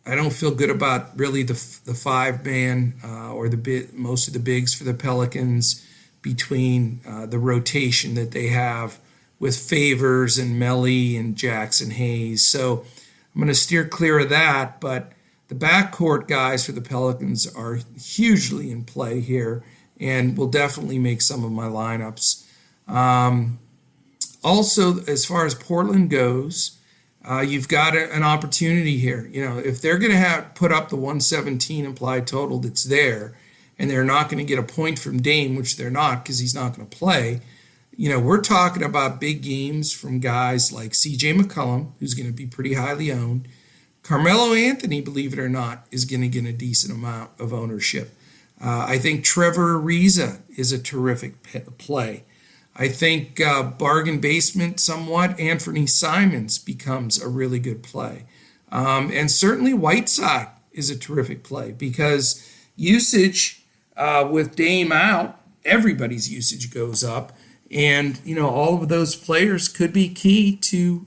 don't feel good about really the 5-man or most of the bigs for the Pelicans between the rotation that they have with Favors and Melly and Jackson Hayes. So I'm going to steer clear of that, but the backcourt guys for the Pelicans are hugely in play here and will definitely make some of my lineups. Also, as far as Portland goes, you've got an opportunity here. If they're going to put up the 117 implied total that's there, and they're not going to get a point from Dame, which they're not because he's not going to play, we're talking about big games from guys like C.J. McCollum, who's going to be pretty highly owned. Carmelo Anthony, believe it or not, is going to get a decent amount of ownership. I think Trevor Ariza is a terrific play. I think bargain basement somewhat, Anthony Simons becomes a really good play. And certainly Whiteside is a terrific play because usage with Dame out, everybody's usage goes up. And, all of those players could be key to,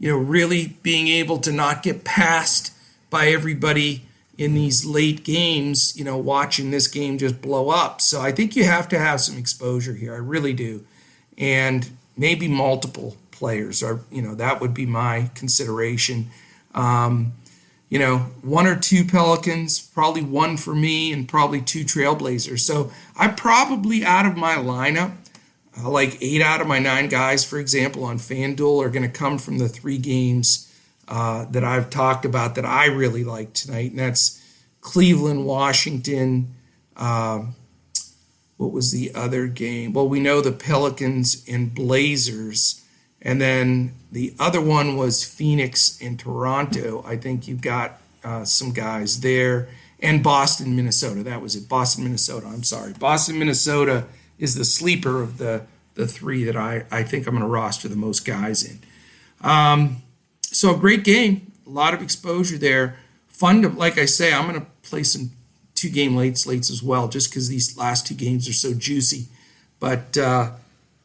really being able to not get passed by everybody in these late games, watching this game just blow up. So I think you have to have some exposure here. I really do. And maybe multiple players are, that would be my consideration. 1 or 2 Pelicans, probably 1 for me, and probably 2 Trailblazers. So I probably, out of my lineup, like 8 out of my 9 guys, for example, on FanDuel are going to come from the 3 games that I've talked about that I really like tonight, and that's Cleveland, Washington. What was the other game? Well, we know the Pelicans and Blazers, and then the other one was Phoenix and Toronto. I think you've got some guys there, and Boston, Minnesota. That was it. Boston, Minnesota. I'm sorry. Boston, Minnesota is the sleeper of the 3 that I think I'm going to roster the most guys in. So a great game, a lot of exposure there. Fun to, like I say, I'm going to play some 2-game late slates as well, just because these last 2 games are so juicy. But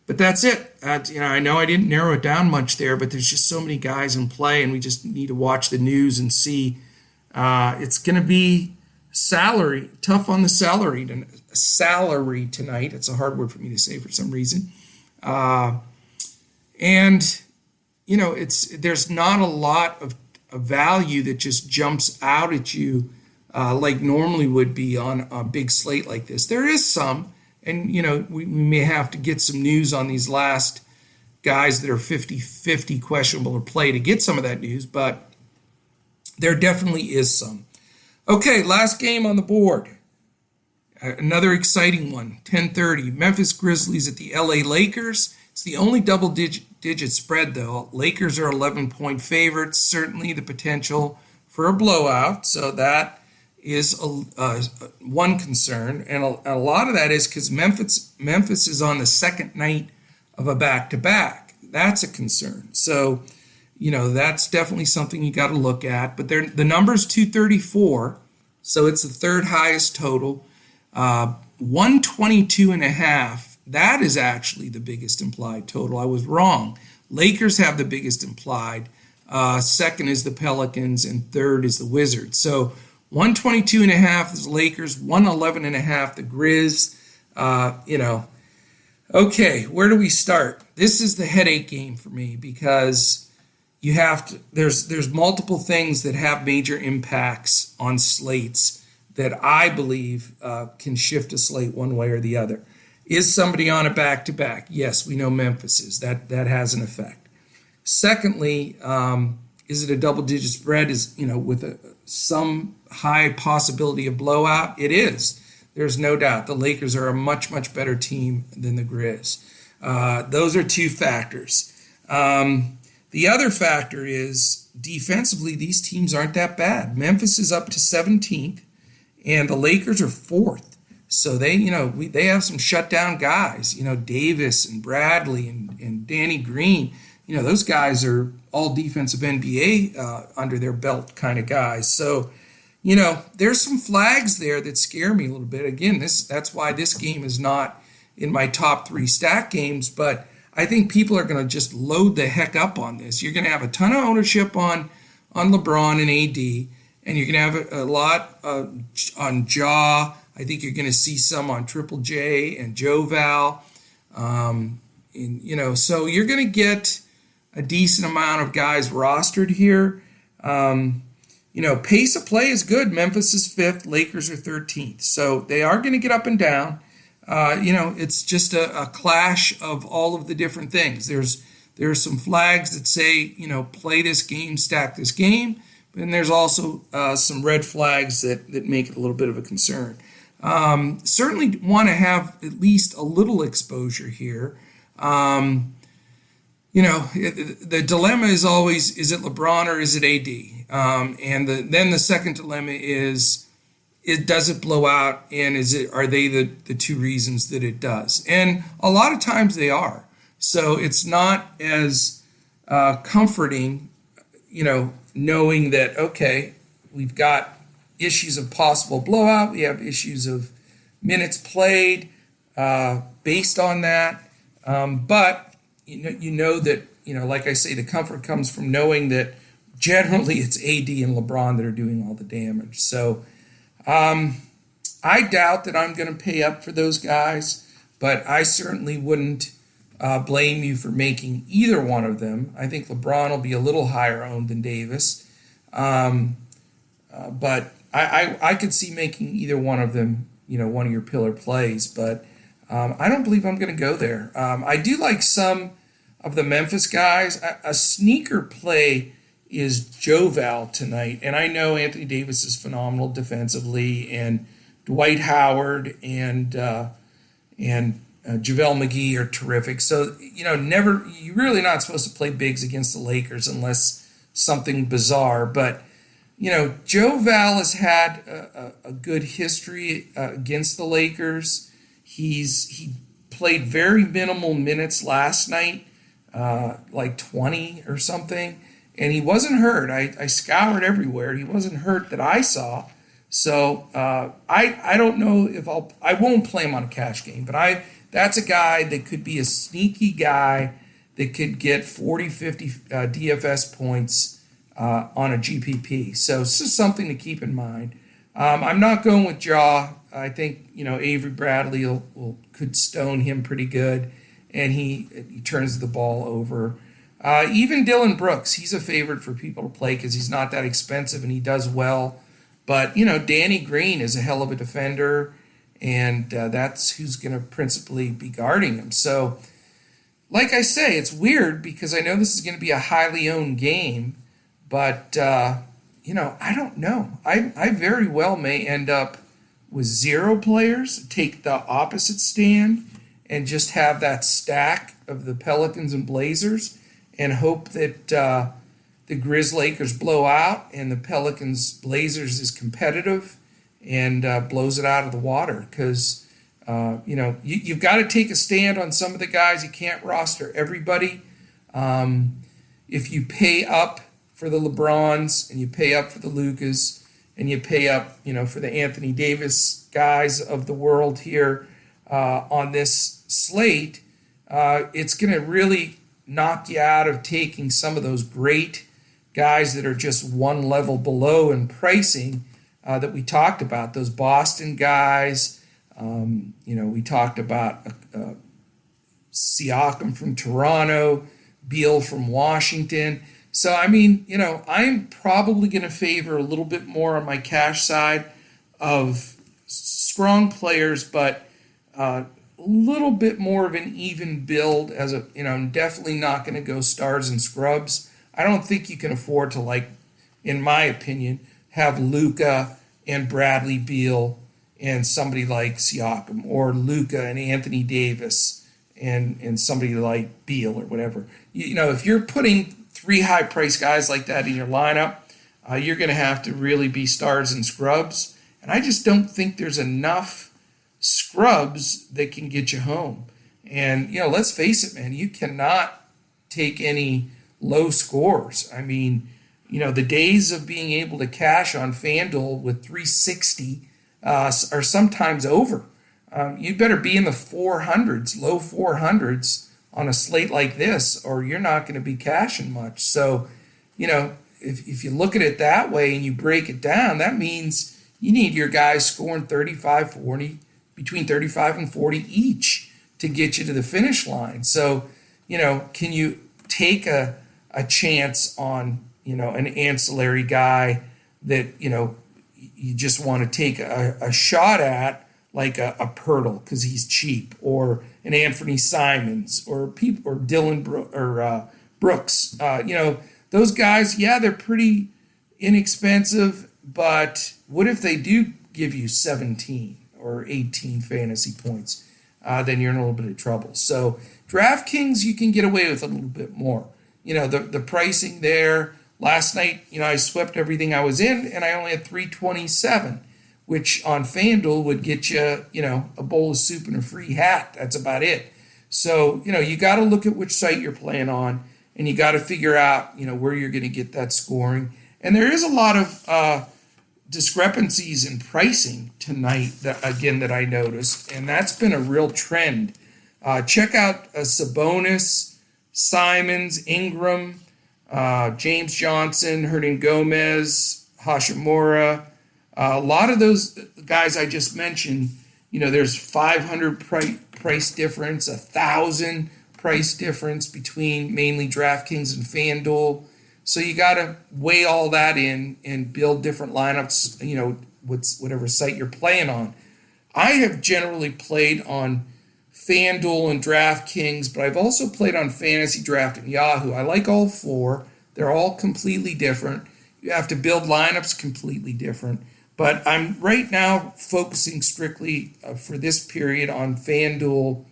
that's it. I know I didn't narrow it down much there, but there's just so many guys in play, and we just need to watch the news and see. It's going to be tough on the salary tonight. It's a hard word for me to say for some reason. There's not a lot of value that just jumps out at you like normally would be on a big slate like this. There is some, and we may have to get some news on these last guys that are 50-50 questionable to play to get some of that news, but there definitely is some. Okay, last game on the board. Another exciting one, 10:30. Memphis Grizzlies at the LA Lakers. It's the only double-digit spread, though. Lakers are 11-point favorites. Certainly the potential for a blowout. So that is one concern. And a lot of that is because Memphis is on the second night of a back-to-back. That's a concern. So, that's definitely something you got to look at. But the number's 234, so it's the third highest total. 122.5, that is actually the biggest implied total. I was wrong. Lakers have the biggest implied. Second is the Pelicans, and third is the Wizards. So 122.5 is Lakers, 111.5 the Grizz. Okay, where do we start? This is the headache game for me because you have to. There's multiple things that have major impacts on slates that I believe can shift a slate one way or the other. Is somebody on a back to back? Yes, we know Memphis is. That has an effect. Secondly, is it a double digit spread? Is with some high possibility of blowout? It is. There's no doubt the Lakers are a much, much better team than the Grizz. Those are two factors. The other factor is defensively, these teams aren't that bad. Memphis is up to 17th, and the Lakers are 4th. So they have some shutdown guys. Davis and Bradley and Danny Green. Those guys are all defensive NBA under their belt kind of guys. So there's some flags there that scare me a little bit. Again, that's why this game is not in my top 3 stack games, but I think people are going to just load the heck up on this. You're going to have a ton of ownership on LeBron and AD, and you're going to have a lot on Ja. I think you're going to see some on Triple J and Joe Val. So you're going to get a decent amount of guys rostered here. Pace of play is good. Memphis is 5th. Lakers are 13th. So they are going to get up and down. It's just a clash of all of the different things. There's some flags that say, play this game, stack this game. And there's also some red flags that make it a little bit of a concern. Certainly want to have at least a little exposure here. The dilemma is always, is it LeBron or is it AD? And then the second dilemma is, does it blow out, and are they the two reasons that it does? And a lot of times they are. So it's not as comforting, knowing that, okay, we've got issues of possible blowout, we have issues of minutes played based on that. But that, like I say, the comfort comes from knowing that generally it's AD and LeBron that are doing all the damage. So I doubt that I'm going to pay up for those guys, but I certainly wouldn't blame you for making either one of them. I think LeBron will be a little higher owned than Davis. But I could see making either one of them, one of your pillar plays, but I don't believe I'm going to go there. I do like some of the Memphis guys. A sneaker play is Joe Val tonight, and I know Anthony Davis is phenomenal defensively, and Dwight Howard and JaVale McGee are terrific. So you're really not supposed to play bigs against the Lakers unless something bizarre. But Joe Val has had a good history against the Lakers. He played very minimal minutes last night, like 20 or something, and he wasn't hurt. I scoured everywhere. He wasn't hurt that I saw. So I don't know if I won't play him on a cash game, but that's a guy that could be a sneaky guy that could get 40, 50 DFS points on a GPP. So it's just something to keep in mind. I'm not going with Ja. I think Avery Bradley could stone him pretty good, and he turns the ball over. Even Dylan Brooks, he's a favorite for people to play because he's not that expensive and he does well. But Danny Green is a hell of a defender, and that's who's going to principally be guarding him. So, like I say, it's weird because I know this is going to be a highly owned game, but I don't know. I very well may end up with 0 players, take the opposite stand, and just have that stack of the Pelicans and Blazers and hope that the Grizz Lakers blow out and the Pelicans Blazers is competitive and blows it out of the water. Because, you've got to take a stand on some of the guys. You can't roster everybody. If you pay up for the LeBrons and you pay up for the Lucas and you pay up, for the Anthony Davis guys of the world here on this slate, it's going to really knock you out of taking some of those great guys that are just one level below in pricing that we talked about. Those Boston guys, we talked about Siakam from Toronto, Beal from Washington. So, I mean, I'm probably going to favor a little bit more on my cash side of strong players, but a little bit more of an even build I'm definitely not going to go stars and scrubs. I don't think you can afford to, in my opinion, have Luka and Bradley Beal and somebody like Siakam, or Luka and Anthony Davis and somebody like Beal or whatever. If you're putting three high-priced guys like that in your lineup, you're going to have to really be stars and scrubs. And I just don't think there's enough scrubs that can get you home. And, let's face it, man, you cannot take any low scores. I mean, the days of being able to cash on FanDuel with 360 are sometimes over. You better be in the 400s, low 400s on a slate like this, or you're not going to be cashing much. So, if you look at it that way and you break it down, that means you need your guys scoring 35, 40, between 35 and 40 each to get you to the finish line. So, can you take a chance on, an ancillary guy that, you just want to take a shot at, like a Pirtle because he's cheap, or an Anthony Simons, or Dylan Brooks. Those guys, yeah, they're pretty inexpensive, but what if they do give you 17 or 18 fantasy points? Then you're in a little bit of trouble. So DraftKings, you can get away with a little bit more. The pricing there. Last night, I swept everything I was in, and I only had 327, which on FanDuel would get you, a bowl of soup and a free hat. That's about it. So, you got to look at which site you're playing on, and you got to figure out, where you're going to get that scoring. And there is a lot of discrepancies in pricing tonight, that I noticed, and that's been a real trend. Check out Sabonis, Simons, Ingram, James Johnson, Hernan Gomez, Hashimura. A lot of those guys I just mentioned, there's 500 price difference, 1,000 price difference between mainly DraftKings and FanDuel. So you got to weigh all that in and build different lineups, with whatever site you're playing on. I have generally played on FanDuel and DraftKings, but I've also played on Fantasy Draft and Yahoo. I like all four. They're all completely different. You have to build lineups completely different. But I'm right now focusing strictly for this period on FanDuel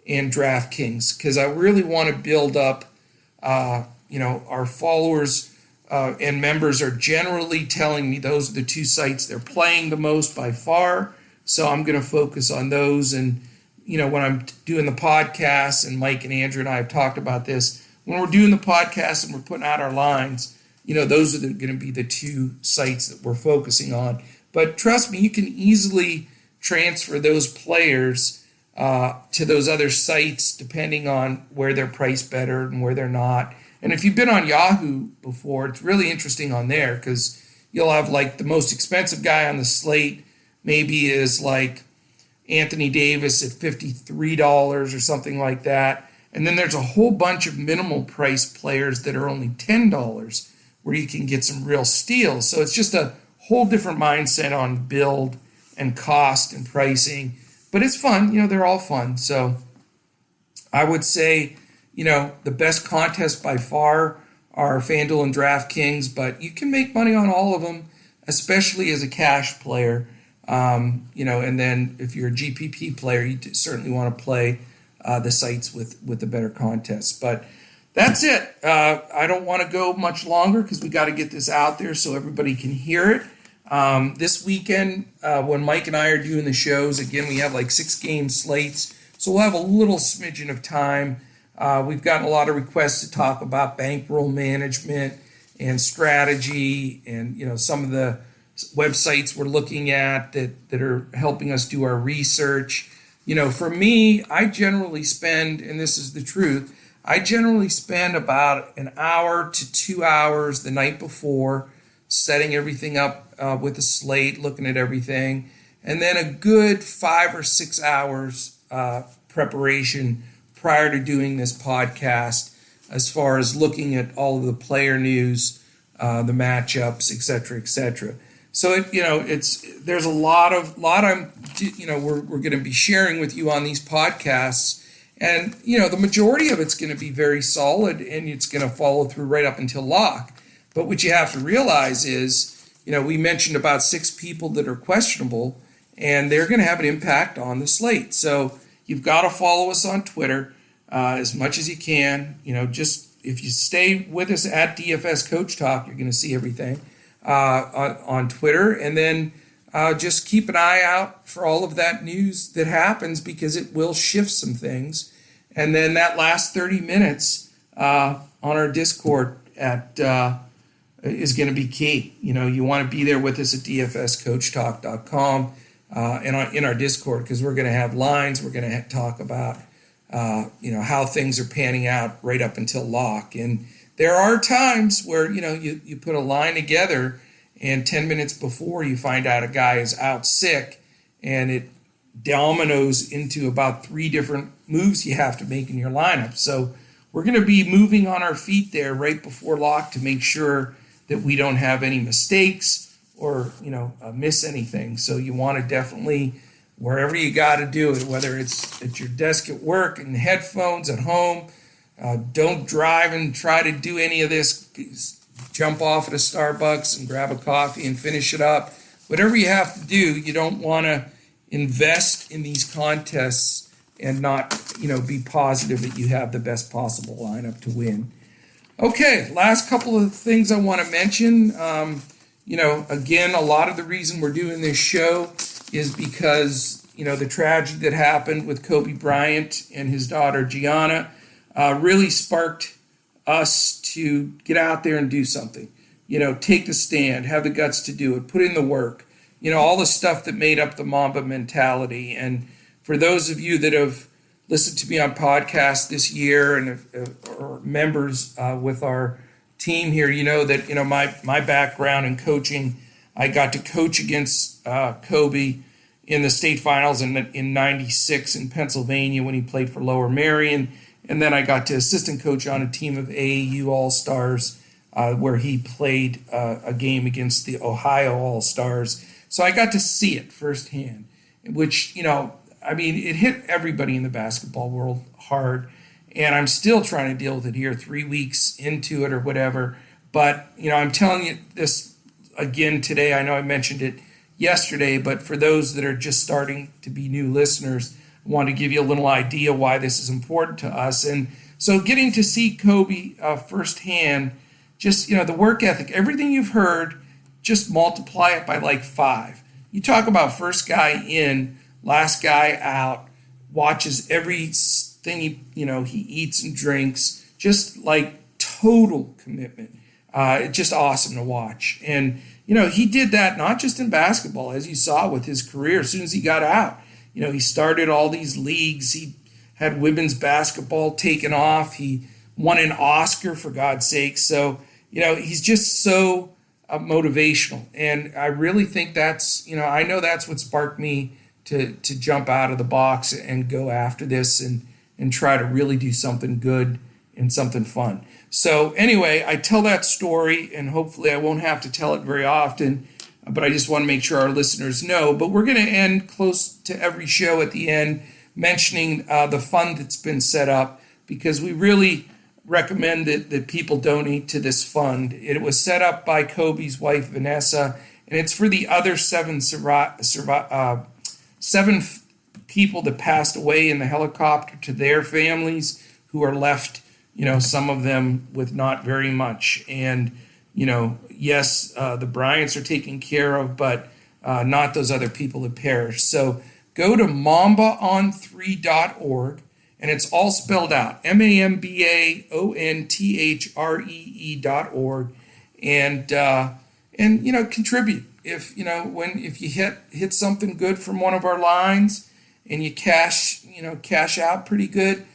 and DraftKings because I really want to build up, our followers and members are generally telling me those are the two sites they're playing the most by far. So I'm going to focus on those. And, when I'm doing the podcast, and Mike and Andrew and I have talked about this, when we're doing the podcast and we're putting out our lines, those are going to be the two sites that we're focusing on. But trust me, you can easily transfer those players to those other sites depending on where they're priced better and where they're not. And if you've been on Yahoo before, it's really interesting on there because you'll have the most expensive guy on the slate maybe is Anthony Davis at $53 or something like that. And then there's a whole bunch of minimal price players that are only $10 where you can get some real steals. So it's just a whole different mindset on build and cost and pricing. But it's fun. They're all fun. So I would say, the best contests by far are FanDuel and DraftKings, but you can make money on all of them, especially as a cash player. And then if you're a GPP player, you certainly want to play the sites with the better contests. But that's it. I don't want to go much longer because we got to get this out there so everybody can hear it. This weekend, when Mike and I are doing the shows, again, we have 6-game slates. So we'll have a little smidgen of time. We've gotten a lot of requests to talk about bankroll management and strategy and, some of the websites we're looking at that are helping us do our research. For me, I generally spend, and this is the truth, I generally spend about an hour to 2 hours the night before setting everything up with a slate, looking at everything, and then a good 5 or 6 hours preparation prior to doing this podcast, as far as looking at all of the player news, the matchups, et cetera, et cetera. So there's a lot we're going to be sharing with you on these podcasts, and the majority of it's going to be very solid, and it's going to follow through right up until lock. But what you have to realize is, we mentioned about 6 people that are questionable, and they're going to have an impact on the slate. So you've got to follow us on Twitter as much as you can. Just if you stay with us at DFS Coach Talk, you're going to see everything on Twitter. And then just keep an eye out for all of that news that happens, because it will shift some things. And then that last 30 minutes on our Discord is going to be key. You want to be there with us at dfscoachtalk.com and in our Discord, because we're going to have lines. We're going to talk about how things are panning out right up until lock. And there are times where you put a line together, and 10 minutes before you find out a guy is out sick, and it dominoes into about 3 different moves you have to make in your lineup. So we're going to be moving on our feet there right before lock to make sure that we don't have any mistakes or miss anything. So you want to definitely, wherever you got to do it, whether it's at your desk at work, in headphones at home, don't drive and try to do any of this. Jump off at a Starbucks and grab a coffee and finish it up. Whatever you have to do, you don't want to invest in these contests and not, be positive that you have the best possible lineup to win. Okay, last couple of things I want to mention. Again, a lot of the reason we're doing this show is because, the tragedy that happened with Kobe Bryant and his daughter Gianna really sparked us to get out there and do something. Take the stand, have the guts to do it, put in the work, all the stuff that made up the Mamba mentality. And for those of you that have listened to me on podcasts this year and or members with our team here, that my background in coaching, I got to coach against Kobe in the state finals in 96 in Pennsylvania when he played for Lower Merion. And then I got to assistant coach on a team of AAU All-Stars where he played a game against the Ohio All-Stars. So I got to see it firsthand, which, it hit everybody in the basketball world hard. And I'm still trying to deal with it here 3 weeks into it or whatever. But, I'm telling you this again today. I know I mentioned it yesterday, but for those that are just starting to be new listeners, I want to give you a little idea why this is important to us. And so getting to see Kobe firsthand, just, the work ethic, everything you've heard, just multiply it by like 5. You talk about first guy in, last guy out, watches everything he eats and drinks, just like total commitment. It's just awesome to watch. And, he did that not just in basketball, as you saw with his career as soon as he got out. He started all these leagues. He had women's basketball taken off. He won an Oscar, for God's sake. So, he's just so motivational. And I really think that's, I know that's what sparked me to jump out of the box and go after this and try to really do something good and something fun. So anyway, I tell that story, and hopefully I won't have to tell it very often, but I just want to make sure our listeners know. But we're going to end close to every show at the end mentioning the fund that's been set up, because we really recommend that people donate to this fund. It was set up by Kobe's wife, Vanessa, and it's for the other 7 people that passed away in the helicopter, to their families who are left, some of them with not very much. And, yes, the Bryants are taken care of, but not those other people that perished. So go to mambaon3.org, and it's all spelled out, MAMBAONTHREE.org, and contribute. If you hit something good from one of our lines and you cash out pretty good,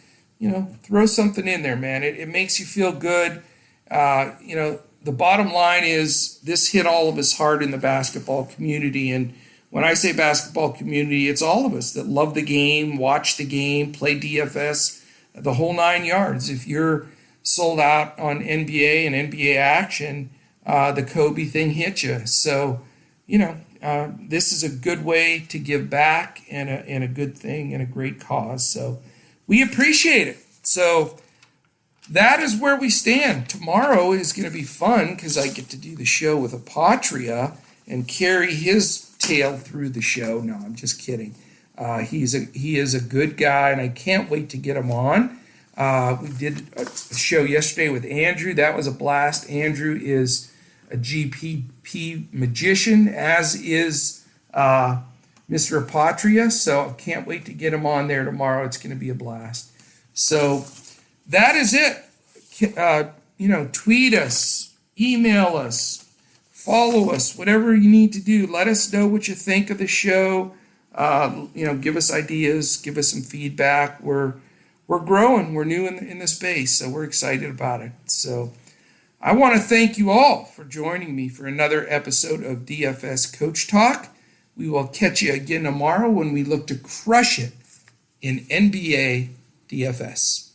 throw something in there, man. It makes you feel good. The bottom line is this hit all of us hard in the basketball community. And when I say basketball community, it's all of us that love the game, watch the game, play DFS the whole 9 yards. If you're sold out on NBA and NBA action, the Kobe thing hit you. So, this is a good way to give back and a good thing and a great cause. So we appreciate it. So that is where we stand. Tomorrow is going to be fun because I get to do the show with Apatria and carry his tale through the show. No, I'm just kidding. He is a good guy, and I can't wait to get him on. We did a show yesterday with Andrew. That was a blast. Andrew is a GPP magician, as is Mr. Apatria. So I can't wait to get him on there tomorrow. It's going to be a blast. So that is it. Tweet us, email us, follow us, whatever you need to do. Let us know what you think of the show. Give us ideas, give us some feedback. We're growing. We're new in the space, so we're excited about it. So I want to thank you all for joining me for another episode of DFS Coach Talk. We will catch you again tomorrow when we look to crush it in NBA DFS.